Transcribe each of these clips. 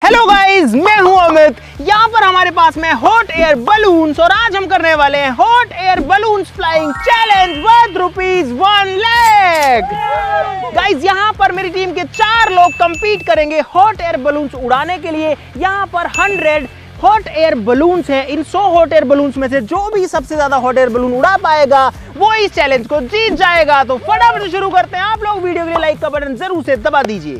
Hello guys, मैं हूं अमित। यहाँ पर हमारे पास में हॉट एयर बलून्स और आज हम करने वाले हैं hot air balloons flying challenge worth ₹1 lakh. Guys, यहाँ पर मेरी टीम के 4 लोग कंपीट करेंगे हॉट एयर बलून्स उड़ाने के लिए। यहाँ पर 100 हॉट एयर बलून्स हैं। इन 100 हॉट एयर बलून्स में से जो भी सबसे ज्यादा हॉट एयर बलून उड़ा पाएगा वो इस चैलेंज को जीत जाएगा। तो फटाफट से शुरू करते हैं। आप लोग वीडियो के लिए लाइक का बटन जरूर से दबा दीजिए।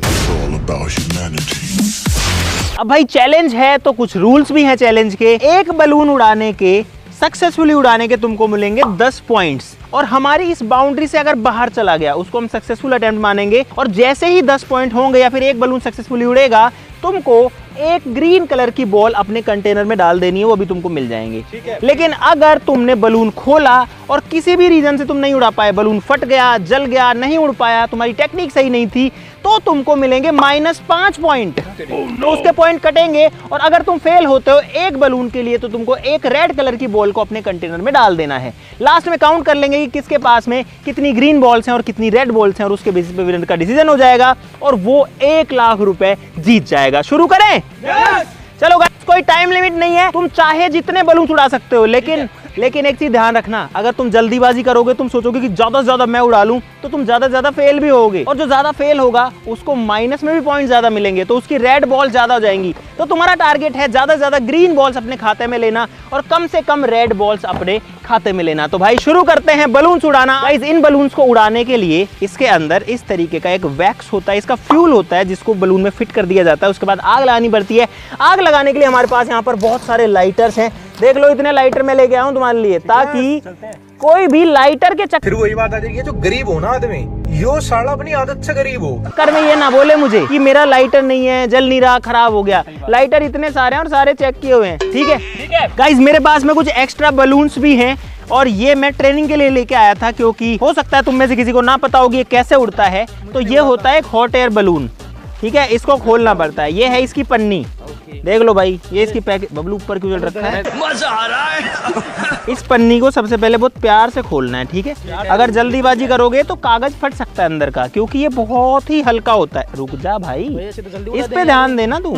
अब भाई चैलेंज है तो कुछ रूल्स भी हैं चैलेंज के। एक बलून उड़ाने के सक्सेसफुली उड़ाने के तुमको मिलेंगे 10 पॉइंट्स और हमारी इस बाउंड्री से अगर बाहर चला गया उसको हम सक्सेसफुल अटेम्प्ट मानेंगे। और जैसे ही 10 पॉइंट होंगे या फिर एक बलून सक्सेसफुली उड़ेगा तुमको एक ग्रीन कलर की बॉल अपने कंटेनर में डाल देनी है, वो भी तुमको मिल जाएंगे। लेकिन अगर तुमने बलून खोला और किसी भी रीजन से तुम नहीं उड़ा पाए, बलून फट गया, जल गया, नहीं उड़ पाया, तुम्हारी टेक्निक सही नहीं थी, तो तुमको मिलेंगे -5 पॉइंट। तो उसके पॉइंट कटेंगे और अगर तुम फेल होते हो एक बलून के लिए तो तुमको एक रेड कलर की बॉल को अपने कंटेनर में डाल देना है। लास्ट में काउंट कर लेंगे कि किसके पास में कितनी ग्रीन बॉल्स हैं और कितनी रेड बॉल्स हैं और उसके बेसिस पे विनर का डिसीजन हो जाएगा और वो 1 लाख रुपए जीत जाएगा। शुरू करें? चलो गाइस, कोई टाइम लिमिट नहीं है, तुम चाहे जितने बलून उड़ा सकते हो। लेकिन एक चीज ध्यान रखना, अगर तुम जल्दीबाजी करोगे, तुम सोचोगे कि ज्यादा से ज्यादा मैं उड़ा लूं, तो तुम ज्यादा से ज्यादा फेल भी होगे और जो ज्यादा फेल होगा उसको माइनस में भी पॉइंट ज्यादा मिलेंगे, तो उसकी रेड बॉल ज्यादा हो जाएंगी। तो तुम्हारा टारगेट है ज्यादा से ज्यादा ग्रीन बॉल्स अपने खाते में लेना और कम से कम रेड बॉल्स अपने खाते में लेना। तो भाई शुरू करते हैं बलून्स उड़ाना। गाइस, इन बलून्स को उड़ाने के लिए इसके अंदर इस तरीके का एक वैक्स होता है, इसका फ्यूल होता है जिसको बलून में फिट कर दिया जाता है। उसके बाद आग लगानी पड़ती है। आग लगाने के लिए हमारे पास यहाँ पर बहुत सारे लाइटर्स हैं। देख लो, इतने लाइटर मैं लेके आया हूँ तुम्हारे लिए, ताकि कोई भी लाइटर के चक्कर, फिर वही बात आ जाएगी, जो गरीब हो ना आदमी, यो साला अपनी आदत से गरीब हो कर में ये ना बोले मुझे कि मेरा लाइटर नहीं है, जल नहीं रहा, खराब हो गया। लाइटर इतने सारे हैं और सारे चेक किए हुए हैं। ठीक है गाइस, मेरे पास में कुछ एक्स्ट्रा बलून्स भी हैं और ये मैं ट्रेनिंग के लिए लेके आया था, क्योंकि हो सकता है तुम में से किसी को ना पता होगी ये कैसे उड़ता है। तो ये होता है एक हॉट एयर बलून। ठीक है, इसको खोलना पड़ता है। ये है इसकी पन्नी, देख लो भाई, ये इसकी पैकेट। बबलू ऊपर क्यों चल रखा है? मजा आ रहा है। इस पन्नी को सबसे पहले बहुत प्यार से खोलना है। ठीक है, अगर जल्दीबाजी करोगे तो कागज फट सकता है अंदर का, क्योंकि ये बहुत ही हल्का होता है। रुक जा भाई, इस पे ध्यान देना तू।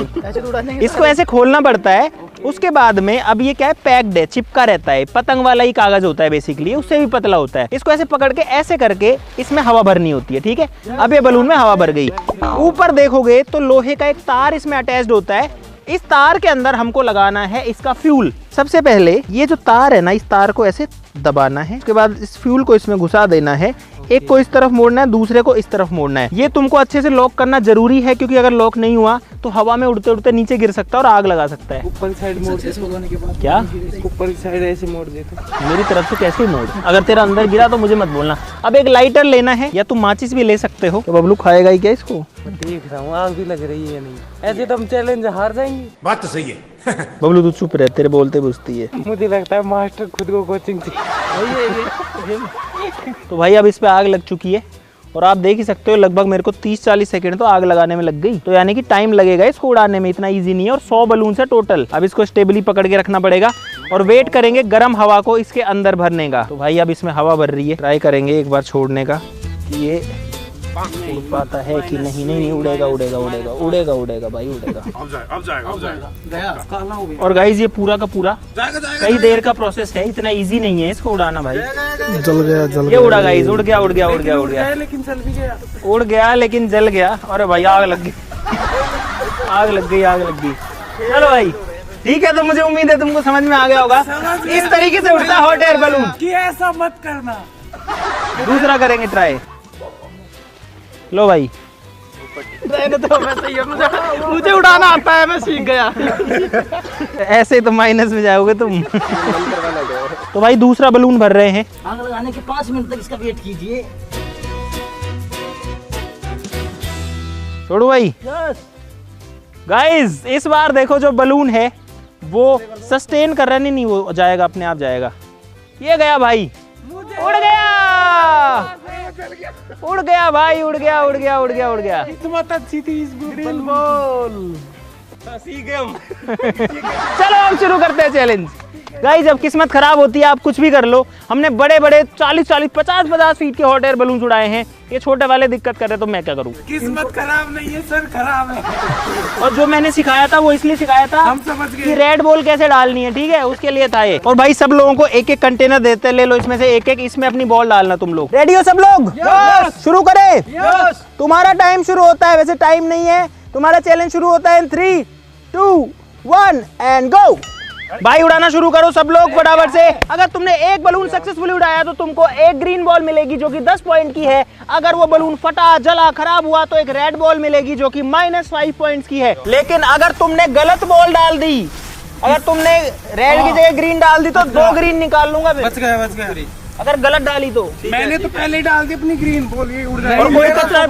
इसको ऐसे खोलना पड़ता है। उसके बाद में अब ये क्या है, पैक्ड है, चिपका रहता है, पतंग वाला ही कागज होता है बेसिकली, उससे भी पतला होता है। इसको ऐसे पकड़ के ऐसे करके इसमें हवा भरनी होती है। ठीक है, अब ये बलून में हवा भर गई। ऊपर देखोगे तो लोहे का एक तार इसमें अटैच्ड होता है। इस तार के अंदर हमको लगाना है इसका फ्यूल। सबसे पहले ये जो तार है ना, इस तार को ऐसे दबाना है। उसके बाद इस फ्यूल को इसमें घुसा देना है। एक को इस तरफ मोड़ना है, दूसरे को इस तरफ मोड़ना है। ये तुमको अच्छे से लॉक करना जरूरी है, क्योंकि अगर लॉक नहीं हुआ तो हवा में उड़ते उड़ते नीचे गिर सकता है और आग लगा सकता है। ऊपर साइड मोड़ देते। क्या ऊपर साइड ऐसे मोड़ देते? मेरी तरफ से कैसे मोड़? अगर तेरा अंदर गिरा तो मुझे मत बोलना। अब एक लाइटर लेना है, या तुम माचिस भी ले सकते हो। तो बबलू खाएगा ही क्या इसको? देख रहा हूँ, आग भी लग रही है। नहीं ऐसे तो हम चैलेंज हार जाएंगे। बात तो सही है। बबलू तू चुप रह, तेरे बोलते बुझती है। मुझे लगता है मास्टर खुद को कोचिंग तो भाई अब इस पे आग लग चुकी है और आप देख ही सकते हो लगभग मेरे को 30-40 सेकंड तो आग लगाने में लग गई। तो यानी कि टाइम लगेगा इसको उड़ाने में, इतना इजी नहीं है। और 100 बलून है टोटल। अब इसको स्टेबली पकड़ के रखना पड़ेगा और वेट करेंगे गर्म हवा को इसके अंदर भरने का। तो भाई अब इसमें हवा भर रही है, ट्राई करेंगे एक बार छोड़ने का कि ये उड़ पाता है कि नहीं। नहीं उड़ेगा उड़ेगा उड़ेगा उड़ेगा उड़ेगा भाई, उड़ेगा। अब जाएगा। और गाइस, ये पूरा का पूरा कई देर का प्रोसेस है, इतना इजी नहीं है इसको उड़ाना भाई। जल गया ये उड़ा गाइस, उड़ गया उड़ गया उड़ गया उड़ गया, लेकिन जल भी गया। उड़ गया लेकिन जल गया। अरे भाई आग लग गई, आग लग गई, आग लग गई। चलो भाई ठीक है, तो मुझे उम्मीद है तुमको समझ में आ गया होगा इस तरीके से उड़ता है हॉट एयर बलून। कि ऐसा मत करना। दूसरा करेंगे ट्राई। लो भाई, तो मुझे उड़ाना आता है, मैं सीख गया। ऐसे तो माइनस में जाओगे तुम। तो भाई दूसरा बलून भर रहे हैं। आग लगाने के 5 मिनट तक इसका वेट कीजिए। छोड़ो भाई। गाइस, इस बार देखो जो बलून है वो सस्टेन कर रहा नहीं, वो जाएगा अपने आप जाएगा। ये गया भाई, उड़ गया, उड़ गया भाई, उड़ गया उड़ गया उड़ गया उड़ गया। किस्मत अच्छी थी इस ग्रीन बॉल। सीख गए हम। चलो हम शुरू करते हैं चैलेंज। गाइस जब किस्मत खराब होती है आप कुछ भी कर लो। हमने बड़े बड़े 40-40, 50-50 फीट के हॉट एयर बलून उड़ाए हैं, ये छोटे वाले दिक्कत कर रहे तो मैं क्या करूँ। किस्मत खराब नहीं है सर, खराब है। और जो मैंने सिखाया था वो इसलिए सिखाया था हम समझ गए कि रेड बॉल कैसे डालनी है, ठीक है, उसके लिए था ये। और भाई सब लोगों को एक एक कंटेनर देते, ले लो इसमें से एक एक, इसमें अपनी बॉल डालना तुम लोग। रेडी हो सब लोग? शुरू करें? तुम्हारा टाइम शुरू होता है, वैसे टाइम नहीं है, तुम्हारा चैलेंज शुरू होता है 3, 2, 1 एंड गो। भाई उड़ाना शुरू करो सब लोग फटाफट से। अगर तुमने एक बलून सक्सेसफुली उड़ाया तो तुमको एक ग्रीन बॉल मिलेगी जो कि 10 पॉइंट की है। अगर वो बलून फटा, जला, खराब हुआ तो एक रेड बॉल मिलेगी जो कि -5 पॉइंट्स की है। लेकिन अगर तुमने गलत बॉल डाल दी, अगर तुमने रेड की जगह ग्रीन डाल दी तो 2 ग्रीन निकाल लूंगा। बच गया। अगर गलत डाली तो मैंने तो पहले ही डाल दी अपनी ग्रीन बॉल, ये उड़ रहा है। और कोई कचरा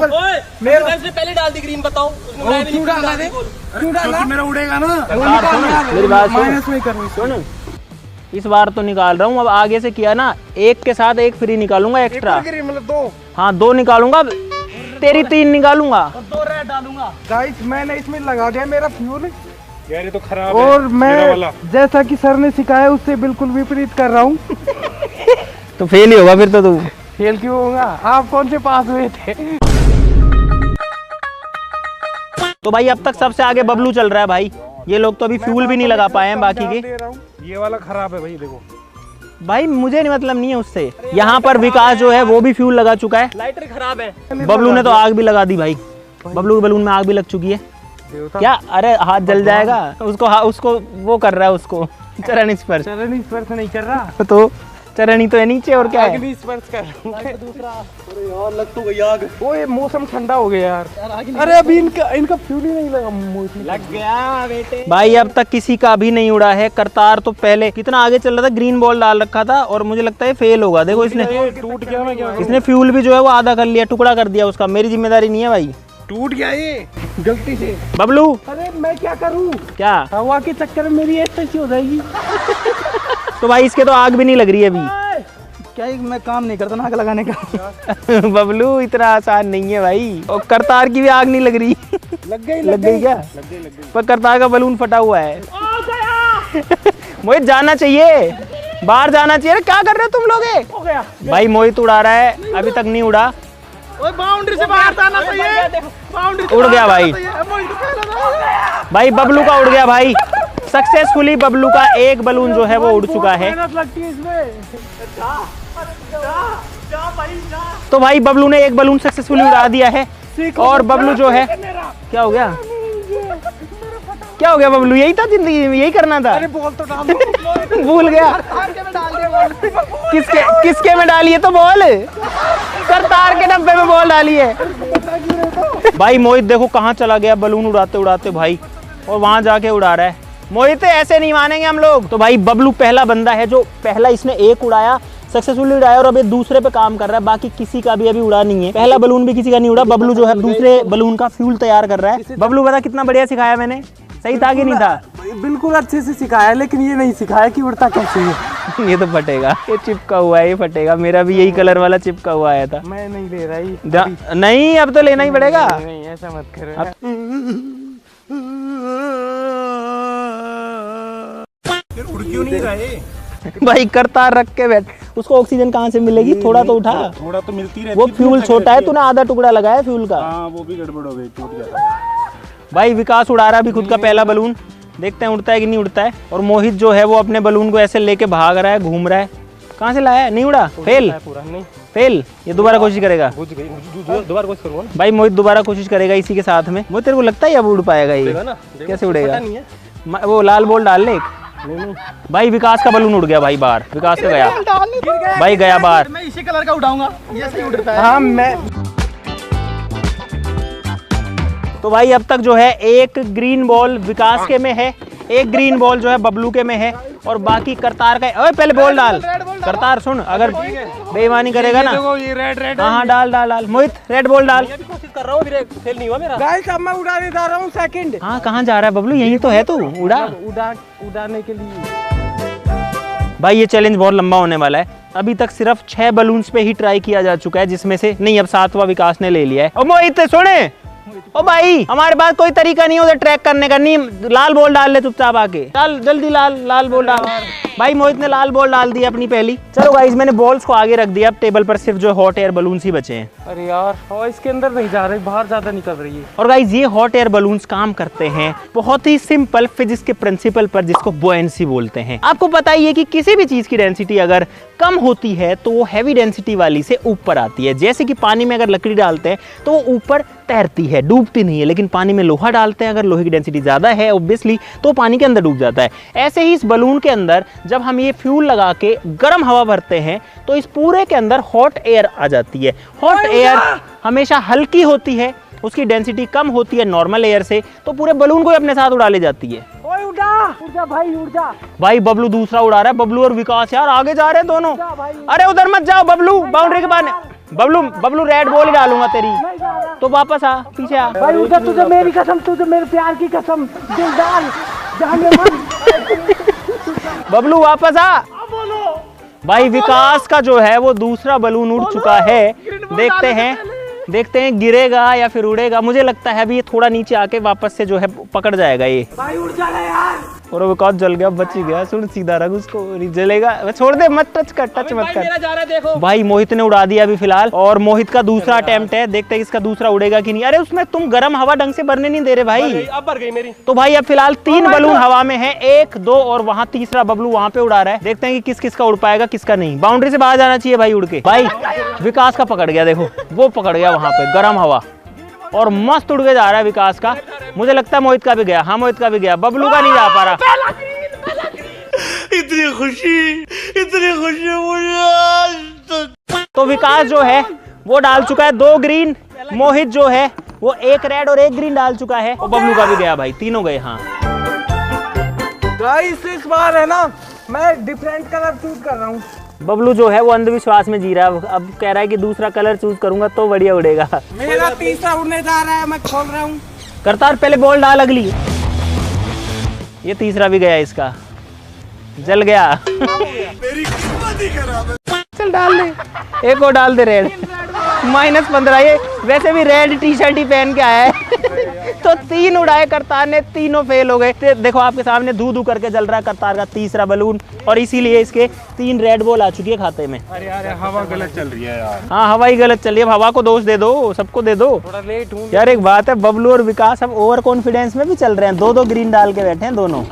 मैंने पहले डाल दी ग्रीन, बताओ क्यों डाला रे? क्यों डाला? क्योंकि मेरा उड़ेगा ना। मेरी बात सुन। माइनस में करूँ सुन, इस बार तो निकाल रहा हूँ, अब आगे से किया ना एक के साथ एक फ्री निकालूंगा एक्स्ट्रा। मतलब 2। हाँ 2 निकालूंगा, तेरी 3 निकालूंगा। 2 रेड डालूंगा। गाइस मैंने इसमें लगा दिया मेरा फ्यूल यार ये तो खराब और है मेरा वाला। मैं जैसा कि सर ने सिखाया उससे बिल्कुल विपरीत कर रहा हूँ। तो फेल ही होगा फिर तो तू। फेल क्यों होगा? आप कौन से पास हुए थे? तो भाई अब तक सबसे आगे बबलू चल रहा है भाई, ये लोग तो अभी फ्यूल भी नहीं लगा पाए हैं बाकी के। ये वाला खराब है भाई, देखो भाई मुझे नहीं मतलब नहीं है उससे। यहाँ पर विकास जो है वो भी फ्यूल लगा चुका है। लाइटर खराब है। बबलू ने तो आग भी लगा दी भाई, बबलू के बलून में आग भी लग चुकी है। क्या? अरे हाथ जल जाएगा उसको, उसको वो कर रहा है उसको चरण स्पर्श। चरण स्पर्श नहीं कर रहा तो चरण ही तो है नीचे, और क्या है? अग्नि स्पर्श कर रहा हूं। अरे यार लग तो गई आग। ओए मौसम ठंडा हो गया यार। अरे अभी इनका फ्यूल ही नहीं लगा। लग गया बेटे। भाई अब तक किसी का भी नहीं उड़ा है। करतार तो पहले कितना आगे चल रहा था, ग्रीन बॉल डाल रखा था और मुझे लगता है फेल होगा। देखो इसने टूट गया। मैं क्या इसने फ्यूल भी जो है वो आधा कर लिया, टुकड़ा कर दिया उसका। मेरी जिम्मेदारी नहीं है भाई, टूट गया ये गलती से। बबलू अरे मैं क्या करूं? क्या? हवा के चक्कर में मेरी ऐसी हो जाएगी। तो भाई इसके तो आग भी नहीं लग रही है अभी। क्या मैं काम नहीं करता ना आग लगाने का। बबलू इतना आसान नहीं है भाई, और करतार की भी आग नहीं लग रही। लग गई क्या? पर करतार का बलून फटा हुआ है। मोहित जाना चाहिए, बाहर जाना चाहिए। क्या कर रहे हो तुम लोग? हो गया भाई मोहित उड़ा रहा है, अभी तक नहीं उड़ा। बाउंड्री से बाहर जाना चाहिए। बाउंड्री उड़ गया भाई, भाई बबलू का उड़ गया भाई। सक्सेसफुली बबलू का एक बलून जो है वो उड़ चुका है। मेहनत लगती है इसमें। तो भाई बबलू ने एक बलून सक्सेसफुली उड़ा दिया है। और बबलू जो है, क्या हो गया? क्या हो गया बबलू? यही था जिंदगी में, यही करना था। अरे बॉल तो डाल दो। भूल गया। किसके में डाली है तो बॉल? करतार के डब्बे में बॉल डाली है। भाई मोहित देखो कहाँ चला गया बलून उड़ाते उड़ाते भाई, और वहां जाके उड़ा रहा है। मोहित ऐसे नहीं मानेंगे हम लोग। तो भाई बबलू पहला बंदा है जो पहला इसने एक उड़ाया, सक्सेसफुली उड़ाया, और अभी दूसरे पे काम कर रहा है। बाकी किसी का भी अभी उड़ा नहीं है, पहला बलून भी किसी का नहीं उड़ा। बबलू जो है दूसरे बलून का फ्यूल तैयार कर रहा है। बबलू बता कितना बढ़िया सिखाया मैंने, सही था कि नहीं था? बिल्कुल अच्छे से सिखाया, लेकिन ये नहीं सिखाया कि उड़ता कैसे है। ये तो फटेगा, ये चिपका हुआ है, ये फटेगा। मेरा भी यही कलर वाला चिपका हुआ आया था। मैं नहीं ले रहा ही। नहीं अब तो लेना ही पड़ेगा। नहीं ऐसा मत करो। उड़ क्यों नहीं रहा है? भाई करतार रख के बैठ, उसको ऑक्सीजन कहाँ से मिलेगी? थोड़ा तो उठा। थोड़ा तो मिलती रहती वो है, फ्यूल छोटा है, तूने आधा टुकड़ा लगाया फ्यूल का। हाँ वो भी गड़बड़ हो गई, टूट गया। भाई विकास उड़ा रहा है अभी खुद का पहला बलून, देखते हैं उड़ता है कि नहीं उड़ता है। और मोहित जो है वो अपने बलून को ऐसे लेके भाग रहा है, घूम रहा है। कहाँ से लाया? नहीं उड़ा, फेल। पूरा नहीं फेल। ये दोबारा कोशिश करेगा। बुझ गई। दोबारा कोशिश करूंगा ना। भाई मोहित दोबारा कोशिश करेगा इसी के साथ में। मोहित तेरे को लगता है अब उड़ पाएगा ये? ना कैसे उड़ेगा? नहीं है। वो लाल बॉल डाल ले। भाई विकास का बलून उड़ गया भाई बाहर, विकास का गया भाई, गया बाहर। मैं इसी कलर का उड़ाऊंगा, ये सही उड़ता है। हाँ मैं तो भाई अब तक जो है एक ग्रीन बॉल विकास के में है, एक ग्रीन बॉल जो है बबलू के में है, और बाकी करतार का। ओए पहले बॉल डाल। करतार सुन, अगर बेईमानी करेगा ना। देखो ये रेड हाँ डाल डाल डाल। मोहित रेड बॉल डाल। कोशिश कर रहा हूँ, फिर फेल नहीं हुआ मेरा। गाइस अब मैं उड़ाने जा रहा हूँ सेकंड। हाँ कहाँ जा रहा है बबलू? यही तो है तू, उड़ा। उड़ाने के लिए। भाई ये चैलेंज बहुत लंबा होने वाला है। अभी तक सिर्फ 6 बलून्स पे ही ट्राई किया जा चुका है, जिसमें से नहीं, अब 7वां विकास ने ले लिया है। ओ मोहित सुने, ओ भाई हमारे पास कोई तरीका नहीं है उधर ट्रैक करने का। नहीं लाल बॉल डाल ले चुपचाप आके, डाल जल्दी लाल बॉल डाल। भाई मोहित ने लाल बॉल डाल दी अपनी पहली। चलो गाइस मैंने बॉल्स को आगे रख दिया, अब टेबल पर सिर्फ जो हॉट एयर बलून्स ही बचे हैं। अरे यार हवा इसके अंदर नहीं जा रही, बाहर ज्यादा निकल रही है। और गाइस ये हॉट एयर बलून्स काम करते हैं बहुत ही सिंपल फिजिक्स के प्रिंसिपल पर, जिसको बुओयेंसी बोलते हैं। आपको पता ही है कि किसी भी चीज की डेंसिटी अगर कम होती है तो वो हैवी डेंसिटी वाली से ऊपर आती है। जैसे कि पानी में अगर लकड़ी डालते हैं तो वो ऊपर तैरती है, डूबती नहीं है, लेकिन पानी में लोहा डालते हैं, अगर लोहे की डेंसिटी ज़्यादा है ऑब्वियसली तो पानी के अंदर डूब जाता है। ऐसे ही इस बलून के अंदर जब हम ये फ्यूल लगा के गर्म हवा भरते हैं तो इस पूरे के अंदर हॉट एयर आ जाती है। हॉट एयर हमेशा हल्की होती है, उसकी डेंसिटी कम होती है नॉर्मल एयर से, तो पूरे बलून को अपने साथ उड़ा ले जाती है। ओए उड़ जा भाई, उड़ जा भाई बबलू दूसरा उड़ा रहा है, बबलू और विकास यार आगे जा रहे हैं दोनों। अरे उधर मत जाओ बबलू, बाउंड्री के बाहर। बबलू रेड बॉल ही डालूंगा तेरी, तो वापस आ, पीछे आ। भाई उधर, तुझे मेरी कसम, तुझे मेरे प्यार की कसम, दिल डाल जान में मन। बबलू वापस आ। भाई विकास का जो है वो दूसरा बलून उड़ चुका है, देखते हैं गिरेगा या फिर उड़ेगा। मुझे लगता है अभी ये थोड़ा नीचे आके वापस से जो है पकड़ जाएगा ये। भाई उड़ जा रहा यार। और विकास जल गया, बच ही गया। सुन सीधा रख उसको, जलेगा, छोड़ दे, मत टच कर, टच मत कर। मेरा जा रहा है देखो। भाई मोहित ने उड़ा दिया अभी फिलहाल, और मोहित का दूसरा अटेम्प्ट है, देखते हैं इसका दूसरा उड़ेगा कि नहीं। अरे उसमें तुम गर्म हवा ढंग से भरने नहीं दे रहे भाई। अब भर गई मेरी। तो भाई अब फिलहाल 3 बलून हवा में है, 1 2 और वहाँ तीसरा बबलू वहाँ पे उड़ा रहा है। देखते हैं कि किस किस का उड़ पाएगा किसका नहीं। बाउंड्री से बाहर जाना चाहिए भाई उड़ के। भाई विकास का पकड़ गया, देखो वो पकड़ गया वहाँ पे गर्म हवा, और मस्त उड़ के जा रहा है विकास का। मुझे लगता है मोहित का भी गया। हाँ मोहित का भी गया, बबलू का नहीं जा पा रहा। इतनी खुशी मुझे। तो विकास जो है वो डाल चुका है 2 ग्रीन, मोहित जो है वो 1 रेड और 1 ग्रीन डाल चुका है, और बबलू का भी गया भाई, तीनों गए। हाँ गाइस इस बार है ना मैं डिफरेंट कलर चूज कर रहा हूँ। बबलू जो है वो अंधविश्वास में जी रहा है, अब कह रहा है कि दूसरा कलर चूज करूंगा तो बढ़िया उड़ेगा। मेरा तीसरा उड़ने जा रहा है, मैं खोल रहा हूँ। करतार पहले बॉल डाल अगली। ये तीसरा भी गया, इसका जल गया। मेरी किस्मत ही खराब है। चल डाल दे, एक और डाल दे रेड। -15। ये वैसे भी रेड टी शर्ट ही पहन के आया है। तो 3 उड़ाए करतार ने, तीनों फेल हो गए। देखो आपके सामने धू धू करके जल रहा है करतार का तीसरा बलून, और इसीलिए इसके 3 रेड बॉल आ चुकी है खाते में। अरे यार हवा गलत चल रही है यार। हाँ हवा ही गलत चल रही है, हवा को दोष दे दो, सबको दे दो। थोड़ा लेट हूँ यार एक बात है, बबलू और विकास अब ओवर कॉन्फिडेंस में भी चल रहे हैं, 2-2 ग्रीन डाल के बैठे हैं दोनों।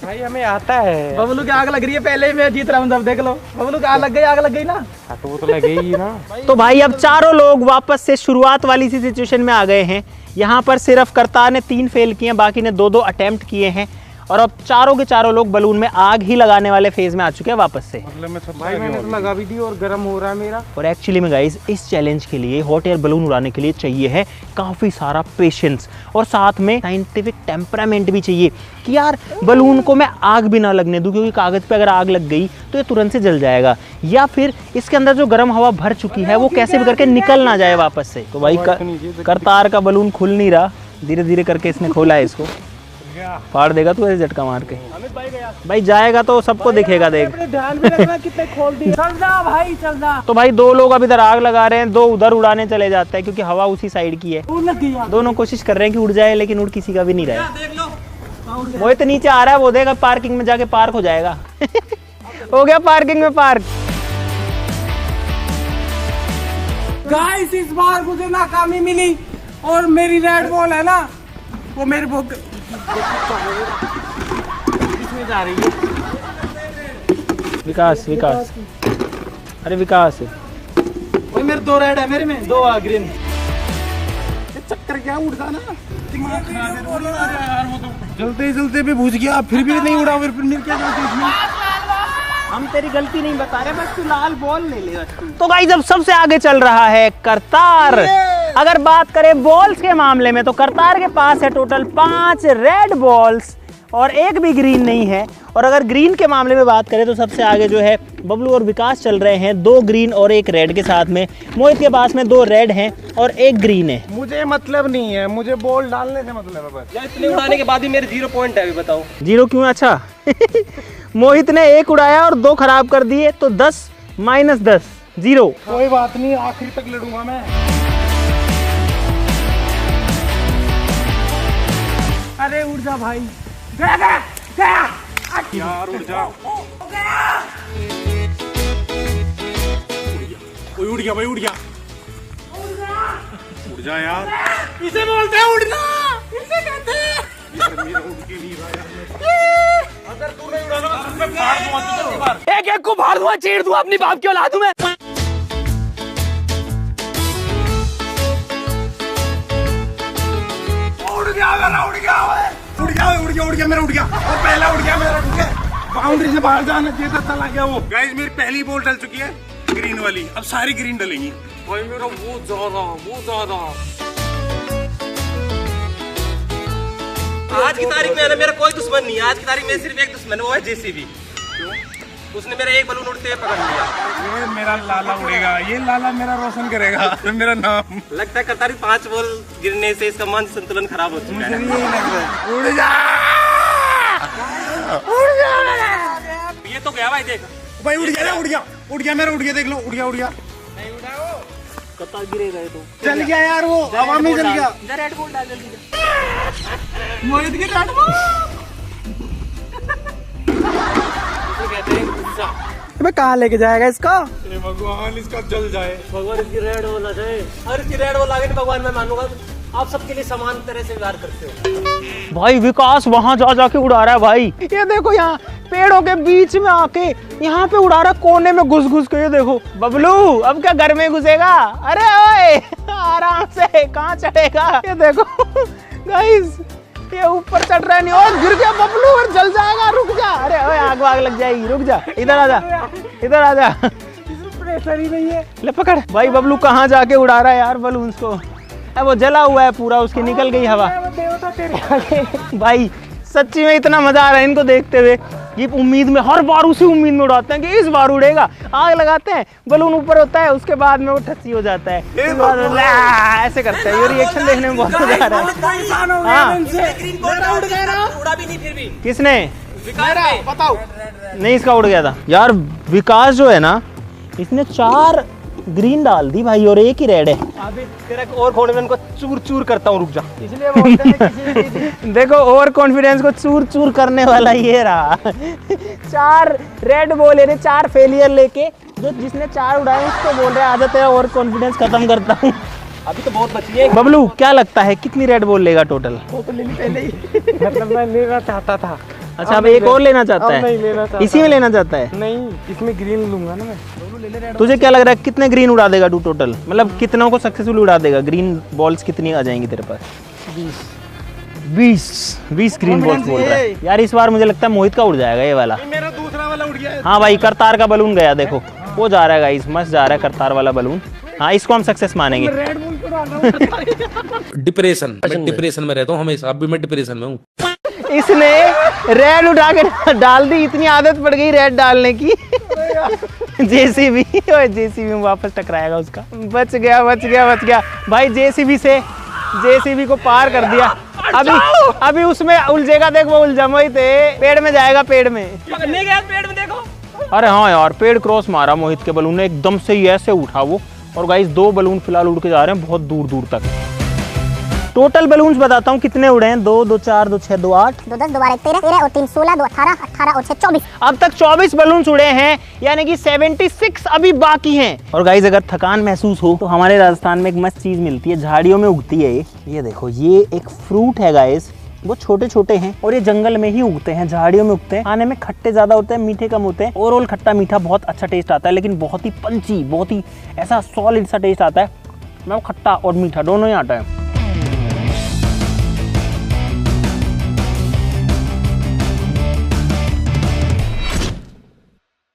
भाई, हमें आता है। बबलू की आग लग रही है, पहले मैं जीत रहा हूँ, तब देख लो। बबलू की आग लग गई ना। तो वो तो लगेगी ना। तो भाई अब चारों लोग वापस से शुरुआत वाली सी सिचुएशन में आ गए हैं। यहाँ पर सिर्फ करतार ने 3 फेल किए हैं, बाकी ने 2-2 अटेम्प्ट किए हैं, और अब चारों के चारों लोग बलून में आग ही लगाने वाले फेज में आ चुके हैं वापस से। भाई मैंने तो लगा भी दी और गर्म हो रहा है मेरा। और एक्चुअली में गाइस इस चैलेंज के लिए, हॉट एयर बलून उड़ाने के लिए चाहिए है काफ़ी सारा पेशेंस, और साथ में साइंटिफिक टेम्परामेंट भी चाहिए कि यार बलून को मैं आग भी ना लगने दूं, क्योंकि कागज़ पे अगर आग लग गई तो ये तुरंत से जल जाएगा, या फिर इसके अंदर जो गर्म हवा भर चुकी है वो कैसे भी करके निकल ना जाए वापस से। तो भाई करतार का बलून खुल नहीं रहा, धीरे धीरे करके इसने खोला है, इसको फाड़ देगा तू ऐसे झटका मार के। भाई जाएगा तो सबको दिखेगा, देख। ध्यान भी रखना कितने खोल दिए। चल जा भाई, चल जा। तो भाई 2 लोग अब इधर आग लगा रहे हैं, 2 उधर उड़ाने चले जाते हैं, क्योंकि हवा उसी साइड की है। दोनों कोशिश कर रहे हैं कि उड़ जाए, लेकिन उड़ किसी का भी नहीं रहा है। वो तो नीचे आ रहा है, वो देगा पार्किंग में जाके पार्क हो जाएगा। हो गया पार्किंग में पार्क। गाइस इस बार मुझे नाकामी मिली, और मेरी रेड बॉल है ना वो मेरे को इसमें जा रही है। विकास अरे विकास, भाई मेरे 2 रेड है, मेरे में 2 ग्रीन। चक्कर क्या उड़ता ना, दिमाग खराब है यार। वो तो जलते भी बुझ गया, फिर भी नहीं उड़ा। फिर क्या करते इसमें? हम तेरी गलती नहीं बता रहे, बस तू लाल बॉल ले ले। तो गाइस अब सबसे आगे चल रहा है करतार। अगर बात करें बॉल्स के मामले में तो करतार के पास है टोटल 5 रेड बॉल्स और 1 भी ग्रीन नहीं है। और अगर ग्रीन के मामले में बात करें तो सबसे आगे जो है बबलू और विकास चल रहे हैं, 2 ग्रीन और 1 रेड के साथ में। मोहित के पास में 2 रेड हैं और 1 ग्रीन है। मुझे मतलब नहीं है, मुझे बॉल डालने से मतलब है बस। यार इतने उड़ाने के बाद भी मेरे 0 पॉइंट है, अभी बताओ 0 क्यों? अच्छा मोहित ने 1 उड़ाया और 2 खराब कर दिए, तो 10 - 10 0। कोई बात नहीं, आखिर तक लड़ूंगा मैं। अरे उड़ जा भाई, गया गया गया यार उड़ जा। उड़ गया भाई, उड़ गया। उड़ जा यार। इसे बोलते हैं उड़ना, इसे कहते हैं। यार मेरा उड़ के नहीं रहा यार। अगर तू नहीं उड़ाना तो मैं फाड़ दूंगा तुझे बार। एक एक को फाड़ दूंगा, चीर दूंगा, अपनी बाप की औलाद हूं मैं। उड़ गया मेरा, उड़ गया मेरा, उड़ गया। और पहला उड़ गया मेरा, उड़ गया। बाउंड्री से बाहर जाना चाहिए था, चला गया वो। गाइस मेरी पहली बॉल डल चुकी है, ग्रीन वाली। अब सारी ग्रीन डलेंगी। भाई मेरा बहुत ज्यादा। आज की तारीख में मेरा कोई दुश्मन नहीं है। आज की तारीख में सिर्फ एक दुश्मन है, वो है जेसीबी। उसने मेरा एक बलून उड़ते हुए पकड़ लिया। ये मेरा लाला उड़ेगा, ये लाला मेरा रोशन करेगा मेरा नाम। लगता है करतारी 5 बॉल गिरने से इसका मान संतुलन खराब हो चुका है। यही लग रहा है। उड़ जा, ये तो गया भाई, देख भाई उड़ गया, उड़ गया मेरा, उड़ गया, देख लो, उड़ गया। कतार गिरेगा ये तो। चल गया यार, वो हवा में चल गया। रेड बॉल डाल जल्दी। मोहित की रेड बॉल। कहते हैं गुस्सा। अबे कहाँ लेके जाएगा इसका? भगवान इसका जल जाए। भगवान इसकी रेड बॉल आ जाए। और इसकी रेड बॉल आगे तो भगवान मैं मानूंगा आप सबके लिए समान तरह से व्यवहार करते हो। भाई विकास वहां जा जाके उड़ा रहा है भाई। ये देखो यहाँ पेड़ों के बीच में आके यहाँ पे उड़ा रहा, कोने में घुस के। ये देखो बबलू, अब क्या घर में घुसेगा? अरे ओए आराम से, कहाँ चढ़ेगा? ये देखो गाइस, ये ऊपर चढ़ रहा है। नहीं, और गिर गया बबलू और जल जाएगा। रुक जा, अरे ओए आग वाग लग जाएगी। रुक जा, इधर आ जा। प्रेशर ही नहीं है। ले पकड़ भाई। बबलू कहाँ जाके उड़ा रहा है यार बलून्स को? वो जला हुआ है पूरा, उसकी निकल गई हवा। भाई सच्ची में इतना मजा आ रहा है इनको देखते हुए। ये उम्मीद में, हर बार उसी उम्मीद में उड़ाते हैं कि इस बार उड़ेगा। आग लगाते हैं, बलून ऊपर होता है, उसके बाद में वो ठस्सी हो जाता है। ऐसे करते हैं। ये रिएक्शन देखने में बहुत मजा आ रहा है। हाँ, उड़ा भी नहीं फिर भी। किसने? विकास बताओ। नहीं, इसका उड़ गया था यार। विकास जो है ना, इसने 4 ग्रीन डाल दी भाई और एक ही रेड है। अभी तेरा और फोन में इनको चूर चूर करता हूँ, रुक जा। इसलिए बोलते हैं किसी देखो ओवर कॉन्फिडेंस को चूर चूर करने वाला ये रहा। 4 रेड बॉल यानी 4 फेलियर लेके जो जिसने 4 उड़ाए उसको बोल रहे आदत है ओवर कॉन्फिडेंस खत्म करता हूँ। अभी तो बहुत बची है। बबलू क्या लगता है कितनी रेड बॉल लेगा टोटल? वो तो लेनी पहले ही। मतलब मैं लेना चाहता था। अच्छा अब एक और लेना चाहता अब नहीं लेना है? चाहता। इसी में लेना चाहता है? नहीं, इसमें ग्रीन लूंगा ना मैं। तुझे क्या लग रहा है कितने ग्रीन उड़ा देगा तू टोटल? मतलब कितनों को सक्सेसफुल उड़ा देगा? ग्रीन बॉल्स कितनी आ जाएंगी तेरे पास? 20 ग्रीन बॉल्स बोल रहा है यार। इस बार मुझे लगता है मोहित का उड़ जाएगा ये वाला। मेरा दूसरा वाला उड़ गया है। हाँ भाई, करतार का बलून गया, देखो वो जा रहा है गाइस, मस्त जा रहा है करतार वाला बलून। हाँ, इसको हम सक्सेस मानेंगे। डिप्रेशन में रहता हूँ हमेशा। अब भी मैं डिप्रेशन में हूँ। इसने रेड उठा के डाल दी, इतनी आदत पड़ गई रेड डालने की। जेसीबी में वापस टकराएगा उसका। बच गया भाई। जेसीबी को पार कर दिया। अभी उसमें उलझेगा, देख वो उलझा मोहित, पेड़ में जाएगा, पेड़ में। पकड़ने गया पेड़ में, देखो। अरे हाँ यार, पेड़ क्रॉस मारा मोहित के बलून ने, एकदम से ही ऐसे उठा वो। और गाइस 2 बलून फिलहाल उड़ के जा रहे हैं बहुत दूर तक। टोटल बलून्स बताता हूँ कितने उड़े हैं। 2, 2, 4, 2, 6, 2, 8, 2, 10, 2 बार 13, 13 और 3, 16, 2, 18, 18 और 6, 24। अब तक 24 बलून्स उड़े हैं, यानी कि 76 अभी बाकी हैं। और गाइस अगर थकान महसूस हो तो हमारे राजस्थान में एक मस्त चीज मिलती है, झाड़ियों में उगती है ये देखो, ये एक फ्रूट है गाइस। वो छोटे हैं और ये जंगल में ही उगते हैं, झाड़ियों में उगते हैं। खाने में खट्टे ज्यादा होते हैं, मीठे कम होते हैं। ओवरऑल खट्टा मीठा बहुत अच्छा टेस्ट आता है, लेकिन बहुत ही पंची, बहुत ही ऐसा सॉलिड सा टेस्ट आता है। मतलब खट्टा और मीठा दोनों ही आता है।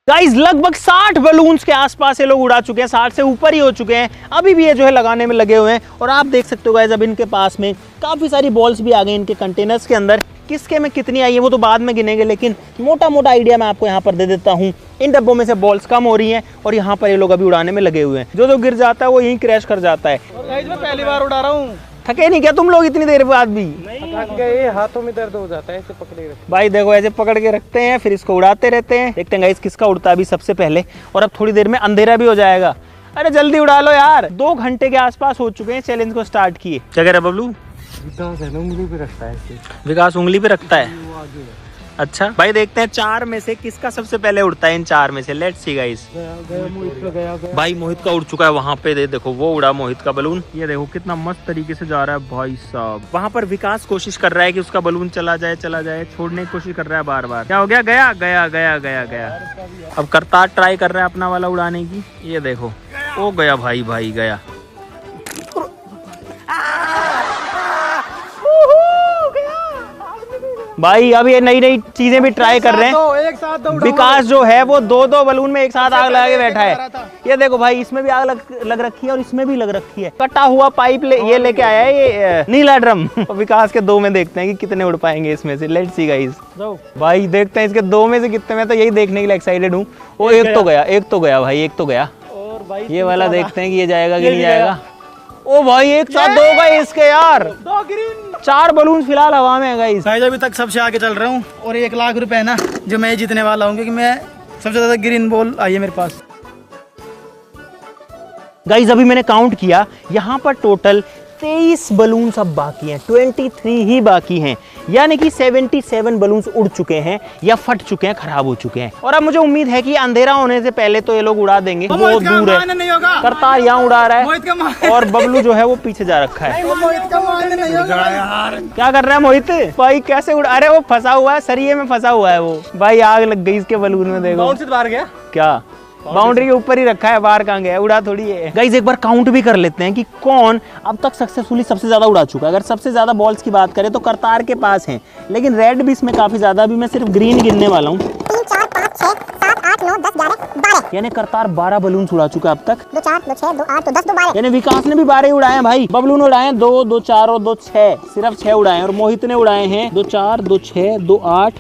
गाइस लगभग 60 बलून्स के आसपास ये लोग उड़ा चुके हैं, 60 से ऊपर ही हो चुके हैं। अभी भी ये जो है लगाने में लगे हुए हैं। और आप देख सकते हो गाइस, अब इनके पास में काफी सारी बॉल्स भी आ गई इनके कंटेनर्स के अंदर। किसके में कितनी आई है वो तो बाद में गिनेंगे, लेकिन मोटा आइडिया मैं आपको यहाँ पर दे देता हूँ। इन डब्बों में से बॉल्स कम हो रही हैं और यहाँ पर ये लोग अभी उड़ाने में लगे हुए हैं। जो गिर जाता है वो यहीं क्रैश कर जाता है। मैं पहली बार उड़ा रहा हूँ। थके नहीं क्या तुम लोग इतनी देर बाद भी? थक गए, हाथों में दर्द हो जाता है ऐसे पकड़े रखते। भाई देखो ऐसे पकड़ के रखते हैं, फिर इसको उड़ाते रहते हैं। देखते हैं गाइस किसका उड़ता है अभी सबसे पहले। और अब थोड़ी देर में अंधेरा भी हो जाएगा। अरे जल्दी उड़ा लो यार। 2 घंटे के आसपास हो चुके हैं चैलेंज को स्टार्ट किए। क्या कह रहा है बबलू? विकास है ना, उंगली पे रखता है ऐसे। विकास उंगली पे रखता है। अच्छा भाई, देखते हैं 4 में से किसका सबसे पहले उड़ता है इन 4 में से। Let's see guys. भाई मोहित का उड़ चुका है वहाँ पे, देखो वो उड़ा मोहित का बलून। ये देखो कितना मस्त तरीके से जा रहा है भाई साहब। वहाँ पर विकास कोशिश कर रहा है कि उसका बलून चला जाए, छोड़ने की कोशिश कर रहा है बार बार। क्या हो गया? गया गया गया गया गया। अब करतार ट्राई कर रहा है अपना वाला उड़ाने की। ये देखो, ओ गया भाई, भाई गया। भाई अब ये नई नई चीजें भी ट्राई कर रहे हैं। एक साथ दो विकास जो है वो दो बलून में एक साथ आग लगा के बैठा है। ये देखो भाई, इसमें भी आग लग रखी है और इसमें भी लग रखी है। कटा हुआ पाइप ये लेके आया है ये नीला ड्रम। विकास के 2 में देखते हैं कि कितने उड़ पाएंगे इसमें से। Let's see guys. भाई देखते हैं इसके 2 में से कितने। मैं तो यही देखने के लिए एक्साइटेड हूँ। वो एक तो गया भाई, एक तो गया। ये वाला देखते हैं कि ये जाएगा कि नहीं जाएगा। ओ भाई एक साथ 2 गए इसके यार। 2 ग्रीन। 4 बलून फिलहाल हवा में है गाइस। भाई अभी तक सबसे आगे चल रहा हूँ और 1 लाख रुपए है ना जो मैं जीतने वाला हूँ, क्योंकि मैं सबसे ज्यादा ग्रीन बॉल आई है मेरे पास। गाइस अभी मैंने काउंट किया, यहाँ पर टोटल 23 बलून अब बाकी हैं, 23 ही बाकी हैं। यानी कि 77 बलून्स उड़ चुके हैं या फट चुके हैं, खराब हो चुके हैं। और अब मुझे उम्मीद है कि अंधेरा होने से पहले तो ये लोग उड़ा देंगे। वो दूर है, करतार यहाँ उड़ा रहा है और बबलू जो है वो पीछे जा रखा है। क्या कर रहा है मोहित भाई? कैसे उड़ा? अरे वो फंसा हुआ है, सरिये में फंसा हुआ है वो। भाई आग लग गई इसके बलून में। देखो बाउंड से बाहर गया क्या? बाउंड्री के ऊपर ही रखा है, बाहर कहाँ गया? उड़ा थोड़ी है। गाइस एक बार काउंट भी कर लेते हैं कि कौन अब तक सक्सेसफुली सबसे ज्यादा उड़ा चुका है। अगर सबसे ज्यादा बॉल्स की बात करें तो करतार के पास हैं, लेकिन रेड भी इसमें काफी ज्यादा। अभी मैं सिर्फ ग्रीन गिनने वाला हूँ। 3 4 5 6 7 8 9 10 11 12। यानी करतार 12 बलून उड़ा चुका है अब तक। 2 4 2 6 2 8 2 10 2 12। यानी विकास ने भी 12 उड़ाए हैं भाई। बबलू ने उड़ाए हैं 2 2 4 और 2 6, सिर्फ 6 उड़ाए हैं। और मोहित ने उड़ाए हैं 2 4 2 6 2 8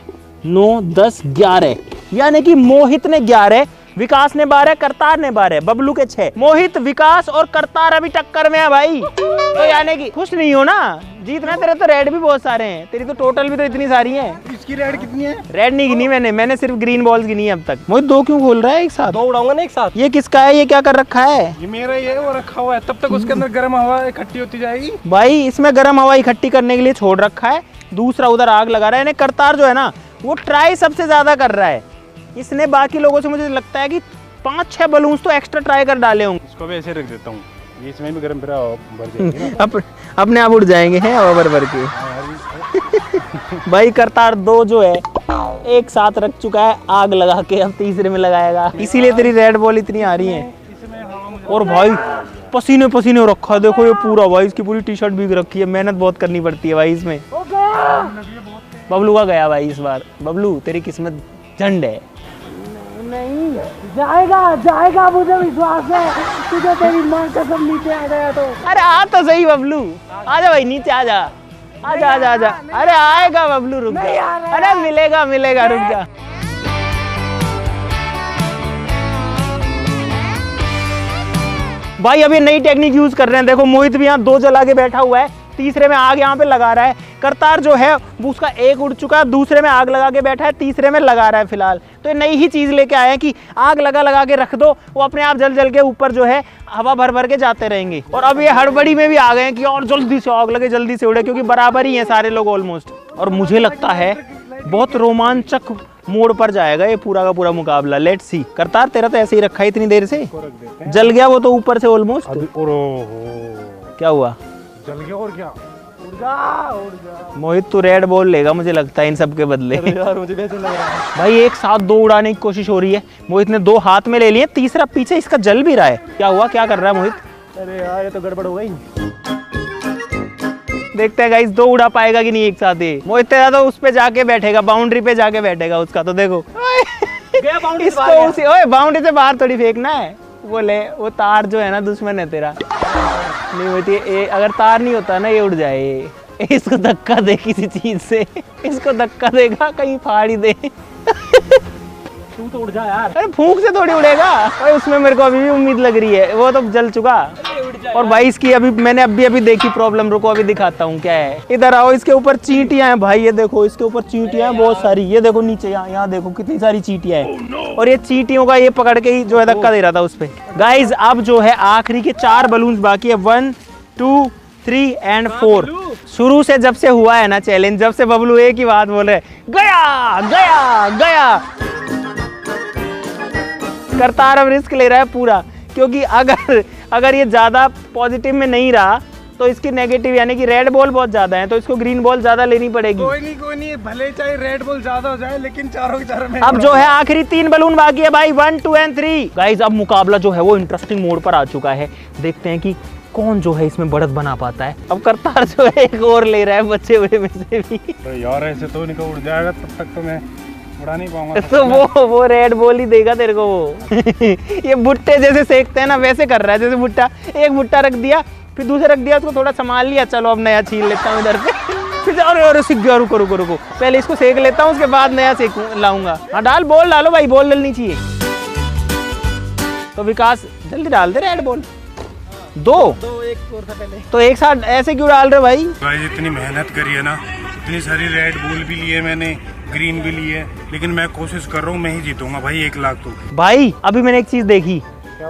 9 10 11। यानी कि मोहित ने 11, विकास ने 12, करतार ने 12, बबलू के 6। मोहित, विकास और करतार अभी टक्कर में है भाई। तो यानी कि खुश नहीं हो ना? जीतना तेरे तो रेड भी बहुत सारे हैं, तेरी तो टोटल भी तो इतनी सारी हैं। इसकी रेड कितनी है? रेड नहीं गिनी मैंने सिर्फ ग्रीन बॉल्स गिनी है अब तक। मोहित 2 क्यों खोल रहा है एक साथ? 2 उड़ाऊंगा ना एक साथ। ये किसका है? ये क्या कर रखा है? ये मेरा ही है, वो रखा हुआ है। तब तक उसके अंदर गर्म हवा इकट्ठी होती जाएगी। भाई इसमें गर्म हवा इकट्ठी करने के लिए छोड़ रखा है, दूसरा उधर आग लगा रहा है। यानी करतार जो है ना वो ट्राई सबसे ज्यादा कर रहा है। इसने बाकी लोगों से मुझे लगता है कि 5-6 बलून्स तो एक्स्ट्रा ट्राई कर डाले होंगे। इसको भी ऐसे रख देता हूँ, ये इसमें भी गर्म भरा भर जाएगी ना। अपने आप उड़ जाएंगे हैं हवा भर के। भाई करतार 2 जो है एक साथ रख चुका है आग लगा के, अब तीसरे में लगाएगा। इसीलिए तेरी रेड बॉल इतनी आ रही है। और भाई पसीने पसीने रखा, देखो ये पूरा भाई, इसकी पूरी टी शर्ट भीग रखी है। मेहनत बहुत करनी पड़ती है भाई इसमें। बबलू का गया भाई इस बार। बबलू तेरी किस्मत झंड है। नहीं जाएगा मुझे विश्वास है। तुझे तेरी मां कसम नीचे आ गया तो। अरे आ तो सही बबलू, आजा भाई नीचे आजा। आजा। अरे आएगा बबलू, रुक जा। अरे मिलेगा रुक जा। भाई अभी नई टेक्निक यूज कर रहे हैं। देखो मोहित भी यहाँ 2 जला के बैठा हुआ है, तीसरे में आग यहाँ पे लगा रहा है। करतार जो है वो उसका 1 उड़ चुका है, दूसरे में आग लगा के बैठा है, तीसरे में लगा रहा है फिलहाल। तो ये नई ही चीज लेके आए हैं कि आग लगा के रख दो, वो अपने आप जल के ऊपर जो है हवा भर के जाते रहेंगे। और अब ये हड़बड़ी में भी आ गए हैं कि और जल्दी से आग लगे, जल्दी से उड़े, क्योंकि बराबर ही है सारे लोग ऑलमोस्ट। और मुझे लगता है बहुत रोमांचक मोड़ पर जाएगा ये पूरा का पूरा मुकाबला। Let's see. करतार तेरा तो ऐसे ही रखा है इतनी देर से, जल गया वो तो ऊपर से ऑलमोस्ट। क्या हुआ? जल गया और क्या? उड़ जा। मोहित तू रेड बॉल लेगा मुझे लगता है इन सब के बदले। यार मुझे कैसे लग रहा है भाई एक साथ 2 उड़ाने की कोशिश हो रही है। मोहित ने 2 हाथ में ले लिए, तीसरा पीछे इसका जल भी रहा है। क्या हुआ? क्या कर रहा है मोहित? अरे यार ये तो गड़बड़ हो गई। देखते हैं गाइस 2 उड़ा पाएगा कि नहीं एक साथ ही। मोहित तेरा तो उस पे जाके बैठेगा, बाउंड्री पे जाके बैठेगा उसका तो। देखो इसको उसी बाउंड्री से बाहर थोड़ी फेंकना है। वो तार जो है ना दुश्मन है तेरा। नहीं होती, अगर तार नहीं होता ना ये उड़ जाए। इसको धक्का दे किसी चीज से, इसको धक्का देगा कहीं फाड़ ही दे। तू तो उड़ जा यार। अरे फूंक से थोड़ी उड़ेगा भाई, उसमें मेरे को अभी भी उम्मीद लग रही है, वो तो जल चुका। और भाई इसकी मैंने अभी देखी प्रॉब्लम, रुको अभी दिखाता हूँ क्या है। इधर आओ, इसके ऊपर चींटियां हैं भाई, ये देखो इसके ऊपर चींटियां हैं बहुत सारी। ये देखो नीचे, यहाँ देखो कितनी सारी चींटियां हैं। और ये चींटियों का ये पकड़ के ही जो है धक्का दे रहा था उस पे। गाइज अब जो है आखिरी के 4 बलून्स बाकी है। 1 2 3 and 4। शुरू से जब से हुआ है ना चैलेंज, जब से बबलू एक ही बात बोल रहे, गया गया गया। करतार अब रिस्क ले रहा है पूरा, क्योंकि अगर ये ज्यादा पॉजिटिव में नहीं रहा तो इसकी नेगेटिव यानी कि रेड बॉल बहुत ज्यादा है, तो इसको ग्रीन बॉल ज्यादा लेनी पड़ेगी। कोई नहीं, भले चाहे रेड बॉल ज्यादा हो जाए, लेकिन चारों के चारों में अब जो है आखिरी 3 बलून बाकी है भाई, 1, 2 and 3। गाइस अब मुकाबला जो है वो इंटरेस्टिंग मोड पर आ चुका है। देखते हैं कि कौन जो है इसमें बढ़त बना पाता है। अब करतार जो है एक और ले रहा है बच्चे हुए में से भी। तो यार ऐसे तो नहीं उड़ जाएगा, तब तक तो मैं उड़ा नहीं पाऊंगा। तो वो रेड बॉल ही देगा तेरे को वो। ये भुट्टे जैसे सेकते हैं ना, वैसे कर रहा है। जैसे भुट्टा, एक भुट्टा रख दिया, फिर दूसरा रख दिया, उसको थोड़ा संभाल लिया, चलो अब नया छीन लेता हूँ इधर से। फिर अरे सीख गया, रुको रुको रुको, पहले इसको सेक लेता हूँ, उसके बाद नया सेक लाऊंगा। हाँ डाल, बॉल डालो भाई, बॉल डलनी चाहिए। तो विकास जल्दी डाल दे रेड बॉल। दो एक और था पहले, तो एक साथ ऐसे क्यों डाल रहे भाई? भाई इतनी मेहनत करी है ना, इतनी सारी रेड बॉल भी लिए मैंने, ग्रीन भी लिए, लेकिन मैं कोशिश कर रहा हूँ मैं ही जीतूंगा भाई 1 लाख। तो भाई अभी मैंने एक चीज देखी,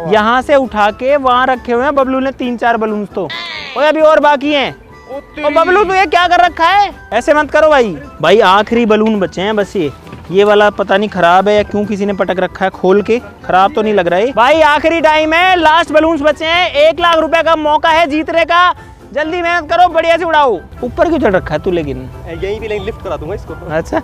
यहाँ से उठा के वहाँ रखे हुए हैं बबलू ने 3-4 बलून। तो ओए अभी और बाकी हैं। और बबलू तो ये क्या कर रखा है? ऐसे मत करो भाई। आखिरी बलून बचे हैं बस ये वाला पता नहीं खराब है या क्यों किसी ने पटक रखा है खोल के, खराब तो नहीं लग रहा है भाई। आखिरी टाइम है, लास्ट बलून्स बचे हैं, 1 लाख रुपए का मौका है जीतने का। जल्दी मेहनत करो, बढ़िया से उड़ाओ। ऊपर क्यों चढ़ रखा है तू? लेकिन यही भी लिफ्ट करा दूंगा इसको। अच्छा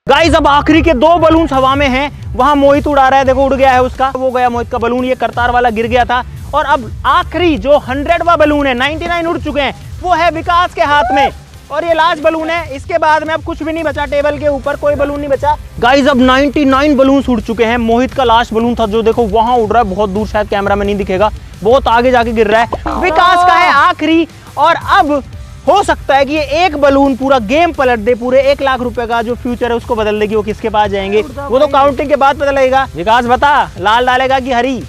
गाइस अब आखिरी के 2 बलून हवा में हैं। वहां मोहित उड़ा रहा है, देखो उड़ गया है उसका, वो गया मोहित का बलून, ये करतार वाला गिर गया था। और अब आखिरी जो 100वां बलून है, 99 उड़ चुके हैं, वो है विकास के हाथ में। और ये लास्ट बलून है, इसके बाद में अब कुछ भी नहीं बचा, टेबल के ऊपर कोई बलून नहीं बचा। गाइस अब 99 बलून उड़ चुके हैं। मोहित का लास्ट बलून था जो देखो वहां उड़ रहा है, बहुत दूर, शायद कैमरा में नहीं दिखेगा, बहुत आगे जाके गिर रहा है। विकास का है आखिरी, और अब हो सकता है कि ये एक बलून पूरा गेम पलट दे, पूरे 1 लाख रुपए का जो फ्यूचर है उसको बदल देगी। वो किसके पास जाएंगे वो तो काउंटिंग के बाद पता लगेगा। विकास बता, लाल डालेगा कि हरी?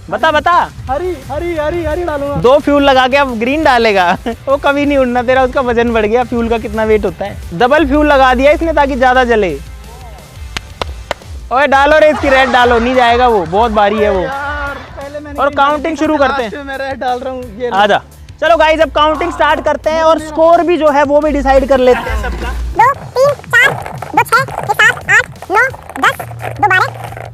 बता हरी हरी हरी हरी डालूंगा। 2 फ्यूल लगा के अब ग्रीन डालेगा। वो कभी नहीं उड़ना तेरा, उसका वजन बढ़ गया। फ्यूल का कितना वेट होता है? डबल फ्यूल लगा दिया इसने ताकि ज्यादा जले। ओए डालो रे इसकी रेड डालो, नहीं जाएगा वो, बहुत भारी है वो। और काउंटिंग शुरू करते हैं। मैं रेड डाल रहा हूँ, आजा चलो गाइस अब काउंटिंग स्टार्ट करते हैं और स्कोर भी जो है वो भी डिसाइड कर लेते हैं सबका। 2 3 4 2 6 7 8 9 10 2 12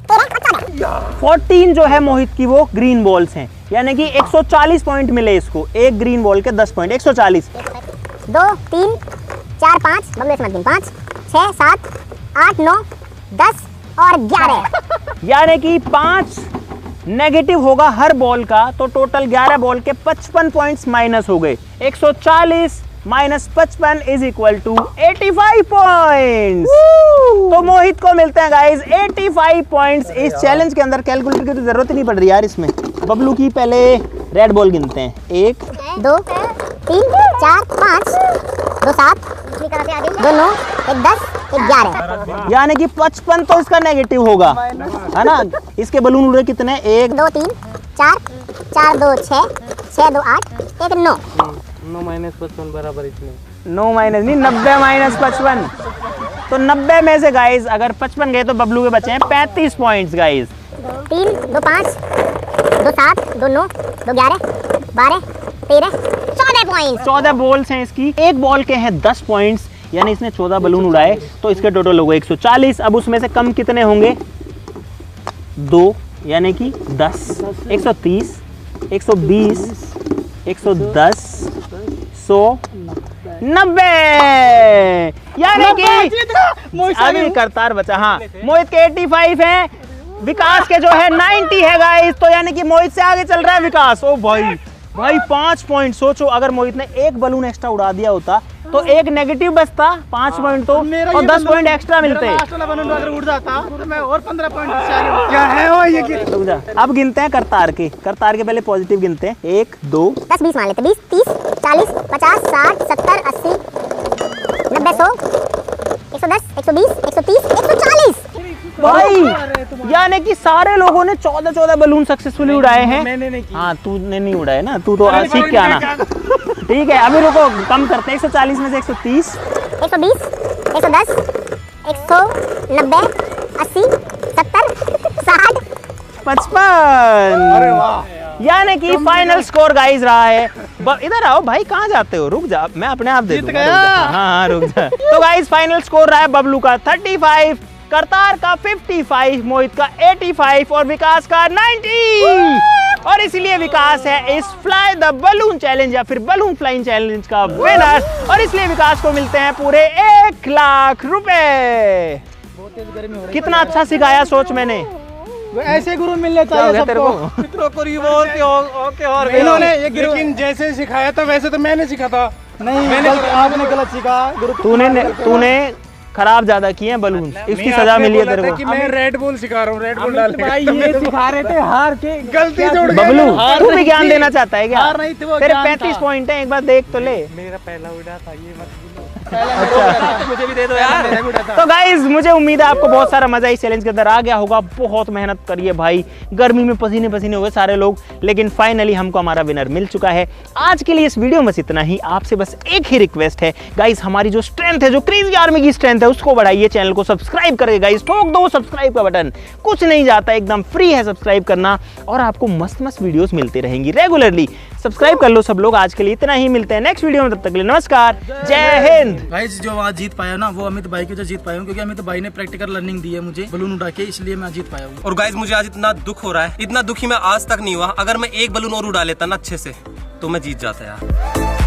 13 और 14। 14 जो है मोहित की वो ग्रीन बॉल्स हैं, यानी कि 140 पॉइंट मिले इसको, एक ग्रीन बॉल के 10 पॉइंट, 140। 2 3 4 5 बबलू से मत गिन, 5 6 7 8 9 10 और 11। यानी कि 5 नेगेटिव होगा हर बॉल का, तो टोटल 11 बॉल के 55 पॉइंट्स माइनस हो गए। 140 minus 55 is equal to 85 points. तो मोहित को मिलते हैं गाइस 85 पॉइंट्स। इस चैलेंज के अंदर कैलकुलेटर की तो जरूरत ही नहीं पड़ रही यार इसमें। बबलू की पहले रेड बॉल गिनते हैं, 1 2 3 4 5 2 7 2 9 1 10 1 11। यानी कि 55 तो इसका नेगेटिव होगा, है ना? इसके बलून उड़े कितने? 1 2 3 4 4 2 6 6 2 8 1 9। 9 माइनस 55 बराबर इतने। 9 माइनस नहीं, 90 माइनस 55। तो 90 में से गाइस अगर 55 गए तो बबलू के बचे हैं 35 पॉइंट्स गाइस। 3 2 5 2 7 2 9 2 11 12 13 14 पॉइंट्स। 14 बॉल्स हैं इसकी, एक बॉल के हैं 10 पॉइंट्स, यानी इसने 14 बलून उड़ाए तो इसके टोटल हो गए 140। अब उसमें से कम कितने होंगे? 2, यानी कि 10, 130, 120, 110, 100, 90। यानी कि अभी करतार बचा। हाँ मोहित के 85 है, विकास के जो है 90 है गाइस। तो यानी कि मोहित से आगे चल रहा है विकास। ओ भाई 5 पॉइंट। सोचो अगर मोहित ने एक बलून एक्स्ट्रा उड़ा दिया होता तो एक नेगेटिव बचता, 5 पॉइंट तो, और 10 पॉइंट एक्स्ट्रा मिलते। अगर उड़ जाता तो मैं और 15 पॉइंट क्या है वो ये। अब गिनते हैं करतार के पहले पॉजिटिव गिनते हैं। 1 2 10 20 मान लेते, 20 30 40 50 60 70 80 90 100 110 120 130 140। भाई यानी कि सारे लोगों ने 14 बलून सक्सेसफुली उड़ाए हैं। मैंने नहीं की। हाँ तूने नहीं उड़ाए ना, तू तो सीख के आना। ठीक है अभी रुको, कम करते हैं। 140 में से 130 120 110 190, 80, 70, 60, 55। यानी कि फाइनल स्कोर गाइस रहा है इधर आओ भाई, कहाँ जाते हो, रुक जा, मैं अपने आप दे दूंगा। हाँ रुक जा। तो गाइस फाइनल स्कोर रहा है बबलू का 35, करतार का 55, मोहित का 85 और विकास का 90। और इसलिए विकास है इस फ्लाई द बलून चैलेंज या फिर बलून फ्लाइंग चैलेंज का विनर, और इसलिए विकास को मिलते हैं पूरे 1 लाख रुपए। कितना अच्छा सिखाया सोच मैंने, ऐसे गुरु मिलने चाहिए सबको। इन्होंने ये लेकिन जैसे सिखाया था वैसे तो मैंने सीखा था। नहीं, आपने गलत सीखा गुरु। तूने खराब ज्यादा किए हैं बलून, इसकी सजा मिली है तेरे को। कि मैं रेड बुल सिखा रहा हूँ, रेड बुल डाल भाई ये सिखा रहे थे हार के, गलती जोड़ बबलू तू भी ज्ञान देना चाहता है क्या? हार नहीं थी वो, तेरे ज्ञान 35 था। पॉइंट है, एक बार देख तो ले। मेरा पहला उड़ा था ये मत मुझे भी दे दो यार। तो गाइज मुझे उम्मीद है आपको बहुत सारा मजा इस चैलेंज के अंदर आ गया होगा। बहुत मेहनत करिए भाई, गर्मी में पसीने पसीने हुए सारे लोग, लेकिन फाइनली हमको हमारा विनर मिल चुका है। आज के लिए इस वीडियो में बस इतना ही। आपसे बस एक ही रिक्वेस्ट है गाइज, हमारी जो स्ट्रेंथ है, जो क्रेजी आर्मी की स्ट्रेंथ है, उसको बढ़ाइए। चैनल को सब्सक्राइब करिए गाइज, ठोक दो सब्सक्राइब का बटन, कुछ नहीं जाता, एकदम फ्री है सब्सक्राइब करना, और आपको मस्त मस्त वीडियोस मिलती रहेंगी रेगुलरली। सब्सक्राइब कर लो सब लोग। आज के लिए इतना ही, मिलते हैं नेक्स्ट वीडियो में, तब तक के लिए नमस्कार, जय हिंद। गाइस जो आज जीत पाया ना वो अमित भाई की वजह जीत पाया हूँ, क्योंकि अमित भाई ने प्रैक्टिकल लर्निंग दी है मुझे बलून उड़ा के, इसलिए मैं जीत पाया हूँ। और गाइस मुझे आज इतना दुख हो रहा है, इतना दुखी मैं आज तक नहीं हुआ। अगर मैं एक बलून और उड़ा लेता ना अच्छे से तो मैं जीत जाता यार।